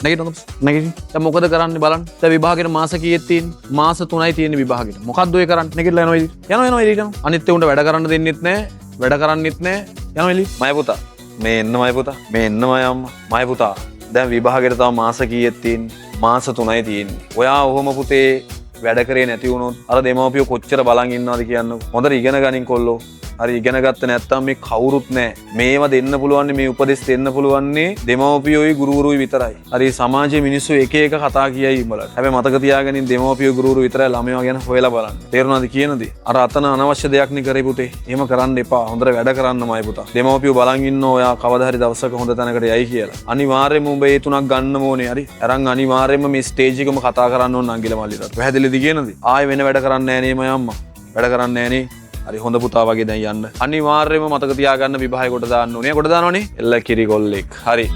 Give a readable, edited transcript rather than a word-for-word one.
නැගිටින්න නැගිටින්න. දැන් මොකද කරන්නේ බලන්න. දැන් විභාගෙට මාස කීයක් තියෙන්නේ? මාස 3යි තියෙන්නේ විභාගෙට. මොකද්ද ඔය කරන්නේ? නැගිටලා යනවා ඉතින්. යනවා ඉතින්. අනිත් උන්ට වැඩ කරන්න දෙන්නෙත් නැහැ. වැඩ කරන්නෙත් නැහැ. යනවා ඉතින්. මය පුතා. මේ එන්න මය පුතා. මේ එන්න මය අම්මා. මය පුතා. දැන් විභාගෙට තව මාස කීයක් තියෙන්නේ? මාස 3යි තියෙන්නේ. ඔයා ඔහොම පුතේ වැඩ කරේ නැති වුණොත් අර දෙමව්පියෝ කොච්චර බලන් ඉන්නවද කියන්නකෝ. හොඳට ඉගෙන ගනින් කොල්ලෝ. හරි ඉගෙන ගත්ත නැත්තම් මේ කවුරුත් නැහැ. මේව දෙන්න පුළුවන් මේ උපදෙස් දෙන්න පුළුවන්නේ දෙමව්පියෝයි ගුරුවරුයි විතරයි. හරි සමාජයේ මිනිස්සු එක එක කතා කියයි උඹලට. හැබැයි මතක තියාගනින් දෙමව්පියෝ ගුරුවරු විතරයි ළමයා ගැන හොයලා බලන්න. තේරුණාද කියන දේ? අර අතන අනවශ්‍ය දෙයක් නේ කරේ පුතේ. එහෙම කරන්න එපා. හොඳට වැඩ කරන්නමයි පුතා. දෙමව්පියෝ බලන් ඉන්නෝ ඔයා කවදා හරි දවසක හොඳ තැනකට යයි කියලා. අනිවාර්යයෙන්ම උඹ ඒ තුනක් ගන්න ඕනේ. හරි. අරන් අනිවාර්යයෙන්ම මේ ස්ටේජ් එකම කතා කරන්න ඕන නංගිල මල්ලිට. පැහැදිලිද කියනද? ආයෙ වෙන වැඩ කරන්නේ නැහැ නේ මම අම්මා. වැඩ කරන්නේ නැහැ නේ. හරි හොඳ පුතා වගේ දැන් යන්න. අනිවාර්යයෙන්ම මතක තියාගන්න විභාගය කොට දාන්න ඕනේ. කොට දානවනේ. එල්ල කිරි කොල්ලෙක්. හරි.